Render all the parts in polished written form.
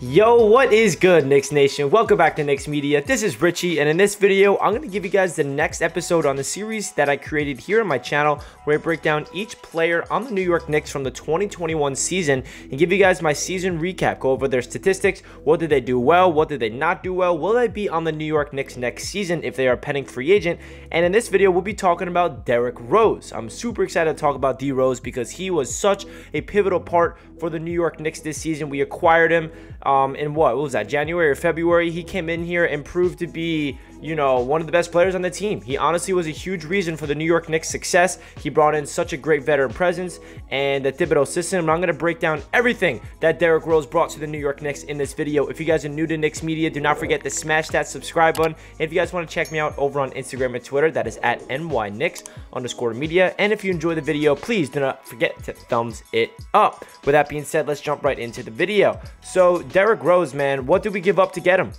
Yo, what is good, Knicks Nation? Welcome back to Knicks Media. This is Richie, and in this video, I'm going to give you guys the next episode on the series that I created here on my channel, where I break down each player on the New York Knicks from the 2021 season and give you guys my season recap. Go over their statistics. What did they do well? What did they not do well? Will they be on the New York Knicks next season if they are a pending free agent? And in this video, we'll be talking about Derrick Rose. I'm super excited to talk about D Rose because he was such a pivotal part for the New York Knicks this season. We acquired him in what was that, January or February? He came in here and proved to be, you know, one of the best players on the team. He honestly was a huge reason for the New York Knicks' success. He brought in such a great veteran presence and the Thibodeau system. And I'm going to break down everything that Derrick Rose brought to the New York Knicks in this video. If you guys are new to Knicks Media, do not forget to smash that subscribe button. And if you guys want to check me out over on Instagram and Twitter, that is at NYKnicks_media. And if you enjoy the video, please do not forget to thumbs it up. With that being said, let's jump right into the video. So Derrick Rose, man, what did we give up to get him?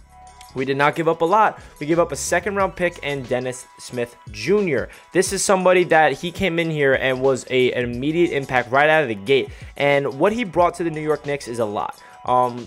We did not give up a lot. We gave up a second-round pick and Dennis Smith Jr. This is somebody that he came in here and was an immediate impact right out of the gate. And what he brought to the New York Knicks is a lot.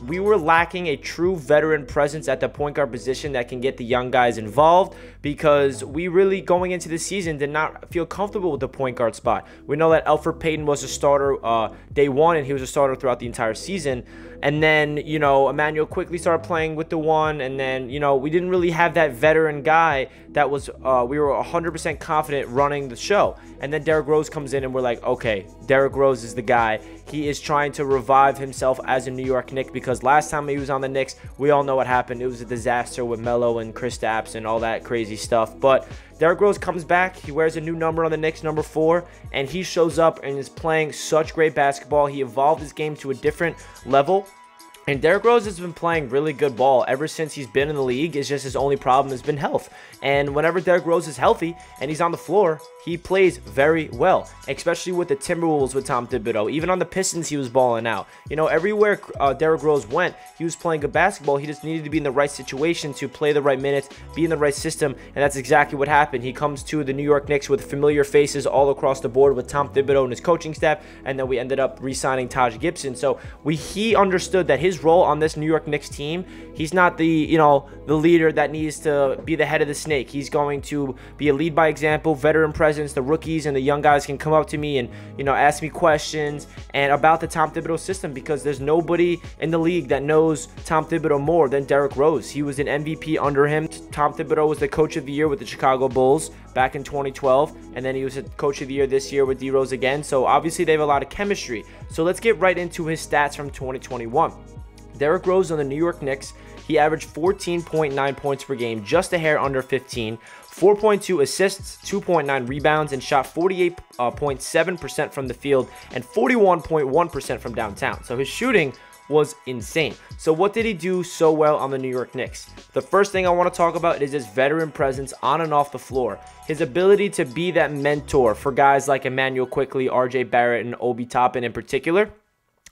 We were lacking a true veteran presence at the point guard position that can get the young guys involved, because we really, going into the season, did not feel comfortable with the point guard spot. We know that Elfrid Payton was a starter day one, and he was a starter throughout the entire season. And then, you know, Emmanuel quickly started playing with the one, and then, you know, we didn't really have that veteran guy that was, we were 100% confident running the show. And then Derrick Rose comes in, and we're like, okay, Derrick Rose is the guy. He is trying to revive himself as a New York Knick, because last time he was on the Knicks, we all know what happened. It was a disaster with Melo and Kristaps and all that crazy stuff. But Derrick Rose comes back. He wears a new number on the Knicks, number 4, and he shows up and is playing such great basketball. He evolved his game to a different level. And Derrick Rose has been playing really good ball ever since he's been in the league. It's just his only problem has been health. And whenever Derrick Rose is healthy and he's on the floor, he plays very well, especially with the Timberwolves with Tom Thibodeau. Even on the Pistons, he was balling out. You know, everywhere Derrick Rose went, he was playing good basketball. He just needed to be in the right situation to play the right minutes, be in the right system, and that's exactly what happened. He comes to the New York Knicks with familiar faces all across the board with Tom Thibodeau and his coaching staff, and then we ended up re-signing Taj Gibson. So he understood that his role on this New York Knicks team, he's not the, you know, the leader that needs to be the head of the snake. He's going to be a lead by example, veteran presence. The rookies and the young guys can come up to me and, you know, ask me questions and about the Tom Thibodeau system, because there's nobody in the league that knows Tom Thibodeau more than Derrick Rose. He was an MVP under him. Tom Thibodeau was the coach of the year with the Chicago Bulls back in 2012, and then he was a coach of the year this year with D Rose again. So obviously they have a lot of chemistry. So let's get right into his stats from 2021. Derrick Rose on the New York Knicks, he averaged 14.9 points per game, just a hair under 15, 4.2 assists, 2.9 rebounds, and shot 48.7% from the field and 41.1% from downtown. So his shooting was insane. So what did he do so well on the New York Knicks? The first thing I want to talk about is his veteran presence on and off the floor. His ability to be that mentor for guys like Emmanuel Quickley, RJ Barrett, and Obi Toppin in particular.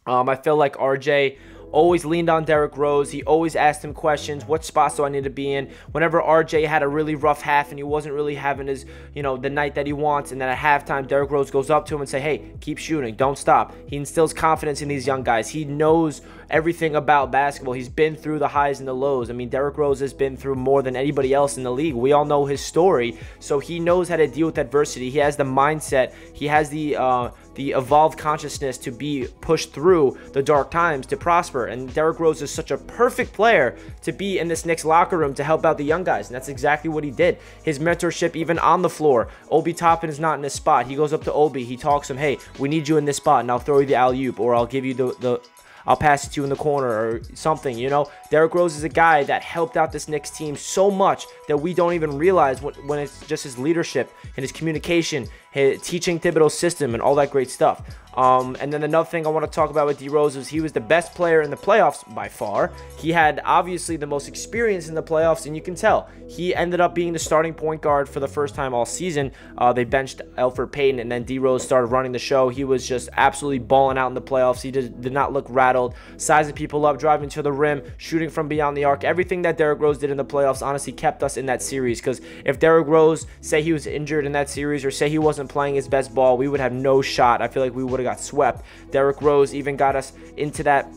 I feel like RJ always leaned on Derrick Rose. He always asked him questions. What spots do I need to be in? Whenever RJ had a really rough half and he wasn't really having his, you know, the night that he wants, and then at halftime, Derrick Rose goes up to him and say, hey, keep shooting. Don't stop. He instills confidence in these young guys. He knows everything about basketball. He's been through the highs and the lows. I mean, Derrick Rose has been through more than anybody else in the league. We all know his story. So he knows how to deal with adversity. He has the mindset. He has the evolved consciousness to be pushed through the dark times to prosper. And Derrick Rose is such a perfect player to be in this Knicks locker room to help out the young guys, and that's exactly what he did. His mentorship, even on the floor. Obi Toppin is not in his spot. He goes up to Obi. He talks to him, hey, we need you in this spot, and I'll throw you the alley-oop, or I'll give you I'll pass it to you in the corner or something, you know. Derrick Rose is a guy that helped out this Knicks team so much that we don't even realize when it's just his leadership and his communication, his teaching Thibodeau's system and all that great stuff. And then another thing I want to talk about with D Rose is he was the best player in the playoffs by far. He had obviously the most experience in the playoffs, and you can tell he ended up being the starting point guard for the first time all season. They benched Elfrid Payton, and then D Rose started running the show. He was just absolutely balling out in the playoffs. He did not look rattled, sizing people up, driving to the rim, shooting from beyond the arc. Everything that Derrick Rose did in the playoffs honestly kept us in that series, because if Derrick Rose, say he was injured in that series or say he wasn't playing his best ball, we would have no shot. I feel like we would have got swept. Derrick Rose even got us into that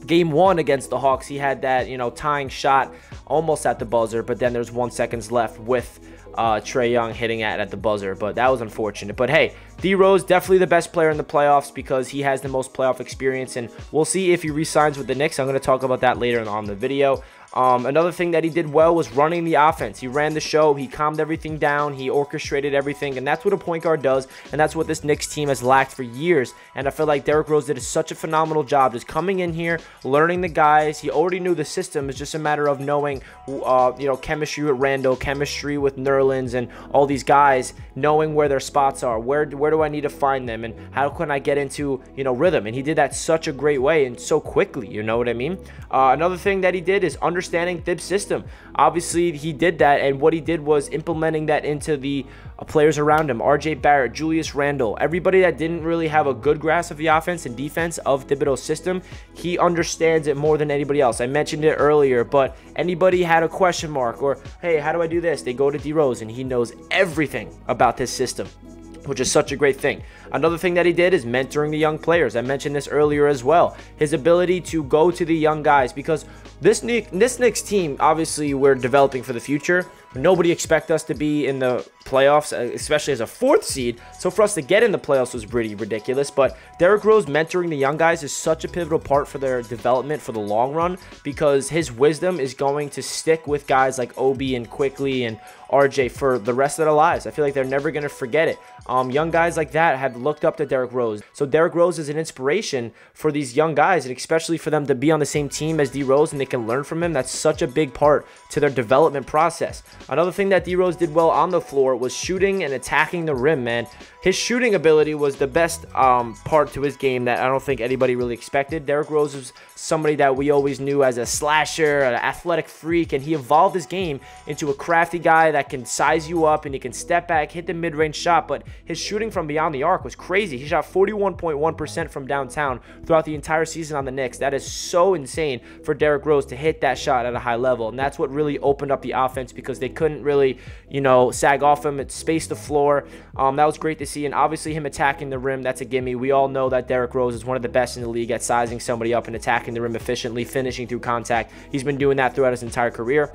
Game 1 against the Hawks, he had that, you know, tying shot almost at the buzzer, but then there's 1 second left with Trae Young hitting at the buzzer, but that was unfortunate. But hey, D Rose definitely the best player in the playoffs because he has the most playoff experience, and we'll see if he re-signs with the Knicks. I'm going to talk about that later on the video. Another thing that he did well was running the offense. He ran the show, he calmed everything down, he orchestrated everything, and that's what a point guard does, and that's what this Knicks team has lacked for years. And I feel like Derrick Rose did such a phenomenal job just coming in here, learning the guys. He already knew the system. It's just a matter of knowing, you know, chemistry with Randall, chemistry with Nerlens, and all these guys, knowing where their spots are, where do I need to find them, and how can I get into, you know, rhythm. And he did that such a great way and so quickly, you know what I mean? Another thing that he did is understanding Thibs' system. Obviously, he did that, and what he did was implementing that into the players around him. RJ Barrett, Julius Randle, everybody that didn't really have a good grasp of the offense and defense of Thibodeau's system, he understands it more than anybody else. I mentioned it earlier, but anybody had a question mark or, hey, how do I do this? They go to D Rose, and he knows everything about this system, which is such a great thing. Another thing that he did is mentoring the young players. I mentioned this earlier as well. His ability to go to the young guys, because this Knicks team, obviously, we're developing for the future. Nobody expect us to be in the playoffs, especially as a 4th seed. So for us to get in the playoffs was pretty ridiculous. But Derrick Rose mentoring the young guys is such a pivotal part for their development for the long run, because his wisdom is going to stick with guys like Obi and Quickly and RJ for the rest of their lives. I feel like they're never going to forget it. Young guys like that have looked up to Derrick Rose. So Derrick Rose is an inspiration for these young guys, and especially for them to be on the same team as D Rose and they can learn from him. That's such a big part to their development process. Another thing that D Rose did well on the floor was shooting and attacking the rim, man. His shooting ability was the best part to his game that I don't think anybody really expected. Derrick Rose was somebody that we always knew as a slasher, an athletic freak, and he evolved his game into a crafty guy that can size you up and he can step back, hit the mid-range shot, but his shooting from beyond the arc was crazy. He shot 41.1% from downtown throughout the entire season on the Knicks. That is so insane for Derrick Rose to hit that shot at a high level, and that's what really opened up the offense because they couldn't really, you know, sag off him. It spaced the floor. That was great to see, and obviously him attacking the rim, that's a gimme. We all know that Derrick Rose is one of the best in the league at sizing somebody up and attacking the rim efficiently, finishing through contact. He's been doing that throughout his entire career.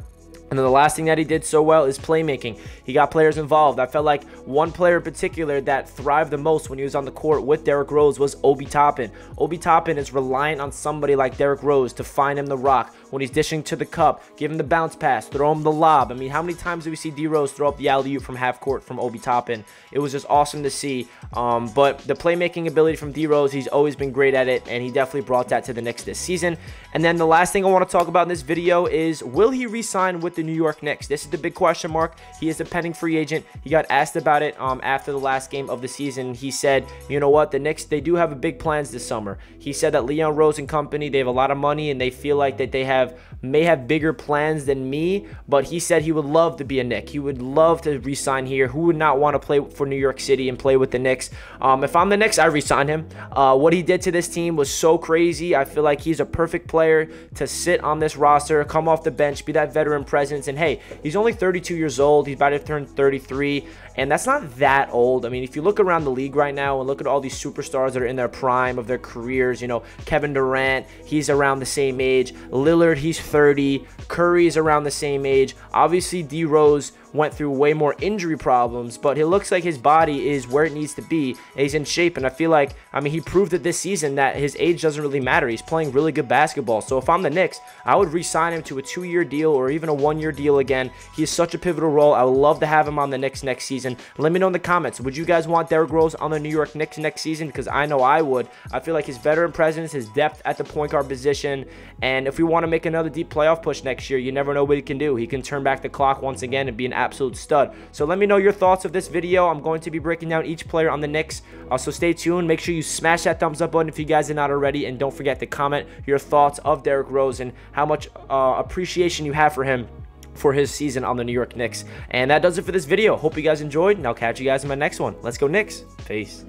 And then the last thing that he did so well is playmaking. He got players involved. I felt like one player in particular that thrived the most when he was on the court with Derrick Rose was Obi Toppin. Obi Toppin is reliant on somebody like Derrick Rose to find him the rock when he's dishing to the cup, give him the bounce pass, throw him the lob. I mean, how many times do we see D Rose throw up the alley-oop from half court from Obi Toppin? It was just awesome to see. But the playmaking ability from D Rose, he's always been great at it, and he definitely brought that to the Knicks this season. And then the last thing I want to talk about in this video is, will he re-sign with the New York Knicks? This is the big question mark. He is a pending free agent. He got asked about it after the last game of the season. He said, you know what, the Knicks, they do have big plans this summer. He said that Leon Rose and company, they have a lot of money and they feel like that they may have bigger plans than me, but he said he would love to be a Knick. He would love to re-sign here. Who would not want to play for New York City and play with the Knicks? If I'm the Knicks, I re-sign him. What he did to this team was so crazy. I feel like he's a perfect player to sit on this roster, come off the bench, be that veteran presence. And hey, he's only 32 years old. He's about to turn 33, and that's not that old. I mean, if you look around the league right now and look at all these superstars that are in their prime of their careers, you know, Kevin Durant, he's around the same age. Lillard, he's 30. Curry is around the same age. Obviously, D Rose went through way more injury problems, but it looks like his body is where it needs to be, and he's in shape. And I feel like, I mean, he proved it this season that his age doesn't really matter. He's playing really good basketball. So if I'm the Knicks, I would re-sign him to a 2-year deal or even a 1-year deal again. He is such a pivotal role. I would love to have him on the Knicks next season. Let me know in the comments, would you guys want Derrick Rose on the New York Knicks next season? Because I know I would. I feel like his veteran presence, his depth at the point guard position, and if we want to make another deep playoff push next year, you never know what he can do. He can turn back the clock once again and be an absolute stud. So let me know your thoughts of this video. I'm going to be breaking down each player on the Knicks, so stay tuned. Make sure you smash that thumbs up button if you guys are not already, and don't forget to comment your thoughts of Derrick Rose and how much appreciation you have for him for his season on the New York Knicks. And that does it for this video. Hope you guys enjoyed, and I'll catch you guys in my next one. Let's go Knicks. Peace.